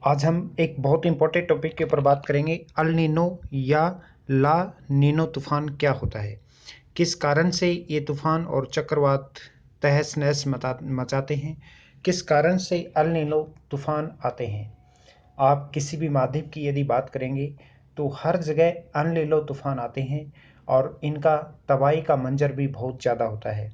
आज हम एक बहुत इंपॉर्टेंट टॉपिक के ऊपर बात करेंगे। अल नीनो या ला नीनो तूफान क्या होता है, किस कारण से ये तूफान और चक्रवात तहस नहस मचाते हैं, किस कारण से अल नीनो तूफान आते हैं। आप किसी भी महाद्वीप की यदि बात करेंगे तो हर जगह अल नीनो तूफान आते हैं और इनका तबाही का मंजर भी बहुत ज़्यादा होता है।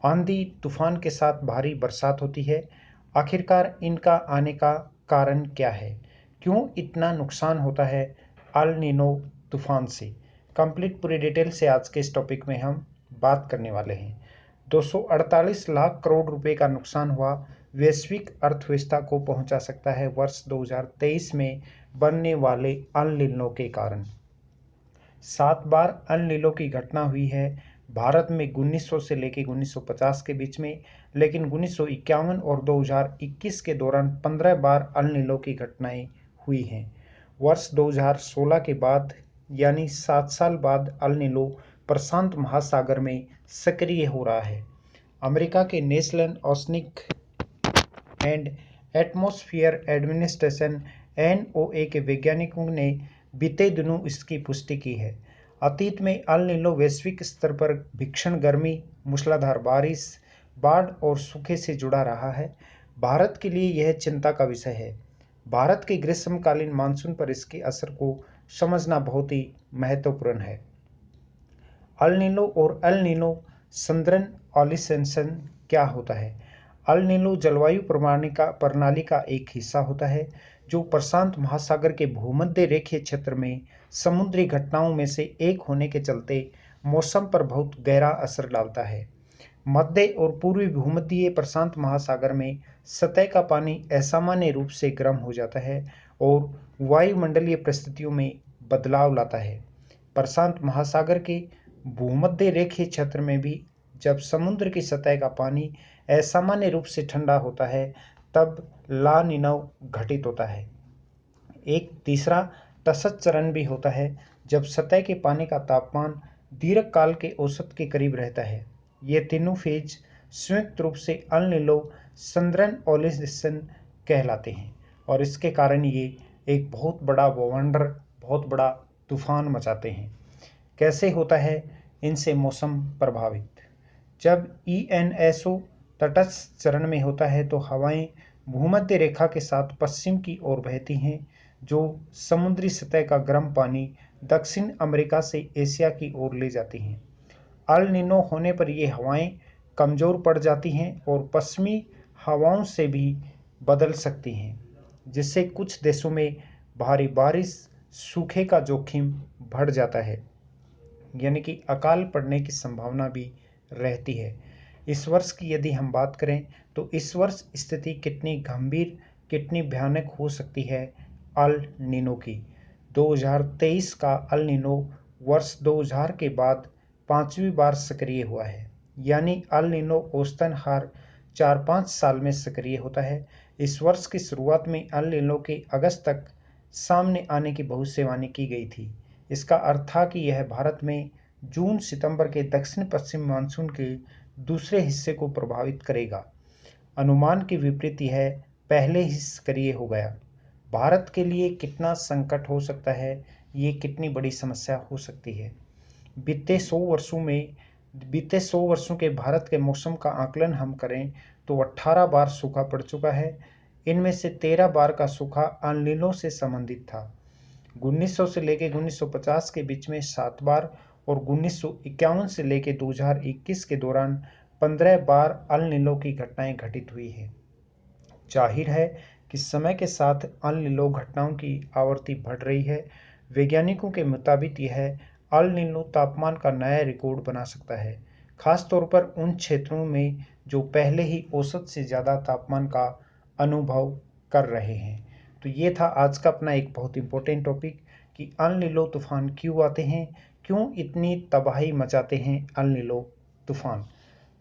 आंधी तूफान के साथ भारी बरसात होती है। आखिरकार इनका आने का कारण क्या है, क्यों इतना नुकसान होता है अल नीनो तूफान से। कंप्लीट पूरी डिटेल से आज के इस टॉपिक में हम बात करने वाले हैं। 248 लाख करोड़ रुपए का नुकसान हुआ वैश्विक अर्थव्यवस्था को पहुंचा सकता है वर्ष 2023 में बनने वाले अल नीनो के कारण। 7 बार अल नीनो की घटना हुई है भारत में 1900 से लेकर 1950 के बीच में, लेकिन 1951 और 2021 के दौरान 15 बार अल नीनो की घटनाएं हुई हैं। वर्ष 2016 के बाद यानी 7 साल बाद अल नीनो प्रशांत महासागर में सक्रिय हो रहा है। अमेरिका के national oceanic and atmosphere administration (NOAA) के वैज्ञानिकों ने बीते दिनों इसकी पुष्टि की है। अतीत में अल नीनो वैश्विक स्तर पर भीषण गर्मी, मूसलाधार बारिश, बाढ़ और सूखे से जुड़ा रहा है। भारत के लिए यह चिंता का विषय है। भारत के ग्रीष्मकालीन मानसून पर इसके असर को समझना बहुत ही महत्वपूर्ण है। अल नीनो और एल नीनो सदर्न ऑसिलेशन क्या होता है। अल नीनो जलवायु प्रणाली का एक हिस्सा होता है जो प्रशांत महासागर के भूमध्य रेखीय क्षेत्र में समुद्री घटनाओं में से एक होने के चलते मौसम पर बहुत गहरा असर डालता है। मध्य और पूर्वी भूमध्य प्रशांत महासागर में सतह का पानी असामान्य रूप से गर्म हो जाता है और वायुमंडलीय परिस्थितियों में बदलाव लाता है। प्रशांत महासागर के भूमध्य रेखीय क्षेत्र में भी जब समुद्र की सतह का पानी असामान्य रूप से ठंडा होता है तब ला नीनो घटित होता है। एक तीसरा तटस्थ चरण भी होता है जब सतह के पानी का तापमान दीर्घकाल के औसत के करीब रहता है। ये तीनों फेज संयुक्त रूप से अल नीनो सदर्न ऑसिलेशन कहलाते हैं और इसके कारण ये एक बहुत बड़ा बहुत बड़ा तूफान मचाते हैं। कैसे होता है इनसे मौसम प्रभावित। जब ENSO तटस्थ चरण में होता है तो हवाएं भूमध्य रेखा के साथ पश्चिम की ओर बहती हैं, जो समुद्री सतह का गर्म पानी दक्षिण अमेरिका से एशिया की ओर ले जाती हैं। अल नीनो होने पर ये हवाएं कमजोर पड़ जाती हैं और पश्चिमी हवाओं से भी बदल सकती हैं, जिससे कुछ देशों में भारी बारिश, सूखे का जोखिम बढ़ जाता है, यानी कि अकाल पड़ने की संभावना भी रहती है। इस वर्ष की यदि हम बात करें तो इस वर्ष स्थिति कितनी गंभीर, कितनी भयानक हो सकती है अल नीनो की। 2023 का अल नीनो वर्ष 2000 के बाद 5वीं बार सक्रिय हुआ है, यानी अल नीनो औसतन हर 4-5 साल में सक्रिय होता है। इस वर्ष की शुरुआत में अल नीनो के अगस्त तक सामने आने की भविष्यवाणी की गई थी। इसका अर्थ था कि यह भारत में जून सितंबर के दक्षिण पश्चिम मानसून के दूसरे हिस्से को प्रभावित करेगा। अनुमान के विपरीत यह पहले ही सक्रिय हो गया। भारत के लिए कितना संकट हो सकता है, ये कितनी बड़ी समस्या हो सकती है। बीते 100 वर्षों के भारत के मौसम का आकलन हम करें तो 18 बार सूखा पड़ चुका है। इनमें से 13 बार का सूखा अल नीनो से संबंधित था। 1900 से लेकर 1950 के बीच में 7 बार और 1951 से लेकर 2021 के दौरान 15 बार अल नीनो की घटनाएं घटित हुई है। जाहिर है कि समय के साथ अल नीनो घटनाओं की आवृत्ति बढ़ रही है। वैज्ञानिकों के मुताबिक यह अल नीनो तापमान का नया रिकॉर्ड बना सकता है, खासतौर पर उन क्षेत्रों में जो पहले ही औसत से ज़्यादा तापमान का अनुभव कर रहे हैं। तो ये था आज का अपना एक बहुत इम्पोर्टेंट टॉपिक कि अल नीनो तूफान क्यों आते हैं, क्यों इतनी तबाही मचाते हैं अल नीनो तूफान।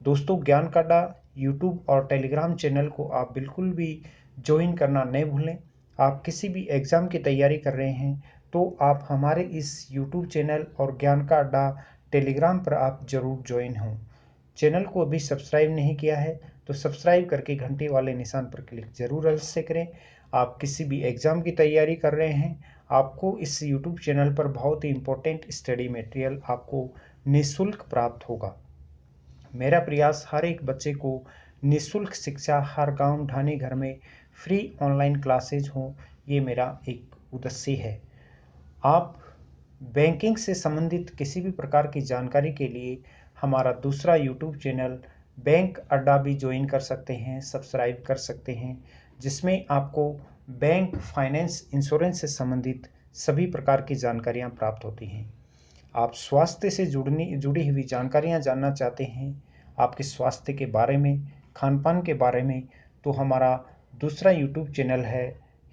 दोस्तों, ज्ञान का अड्डा यूट्यूब और टेलीग्राम चैनल को आप बिल्कुल भी ज्वाइन करना नहीं भूलें। आप किसी भी एग्ज़ाम की तैयारी कर रहे हैं तो आप हमारे इस यूट्यूब चैनल और ज्ञान का अड्डा टेलीग्राम पर आप ज़रूर ज्वाइन हों। चैनल को अभी सब्सक्राइब नहीं किया है तो सब्सक्राइब करके घंटे वाले निशान पर क्लिक ज़रूर अवश्य करें। आप किसी भी एग्ज़ाम की तैयारी कर रहे हैं, आपको इस यूट्यूब चैनल पर बहुत ही इम्पोर्टेंट स्टडी मटेरियल आपको निःशुल्क प्राप्त होगा। मेरा प्रयास हर एक बच्चे को निःशुल्क शिक्षा हर गांव ढाणी घर में फ्री ऑनलाइन क्लासेज हों, ये मेरा एक उद्देश्य है। आप बैंकिंग से संबंधित किसी भी प्रकार की जानकारी के लिए हमारा दूसरा यूट्यूब चैनल बैंक अड्डा भी ज्वाइन कर सकते हैं, सब्सक्राइब कर सकते हैं, जिसमें आपको बैंक, फाइनेंस, इंश्योरेंस से संबंधित सभी प्रकार की जानकारियां प्राप्त होती हैं। आप स्वास्थ्य से जुड़ी हुई जानकारियां जानना चाहते हैं, आपके स्वास्थ्य के बारे में, खान पान के बारे में, तो हमारा दूसरा यूट्यूब चैनल है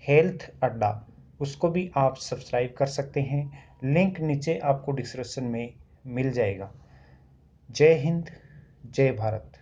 हेल्थ अड्डा, उसको भी आप सब्सक्राइब कर सकते हैं। लिंक नीचे आपको डिस्क्रिप्शन में मिल जाएगा। जय हिंद, जय भारत।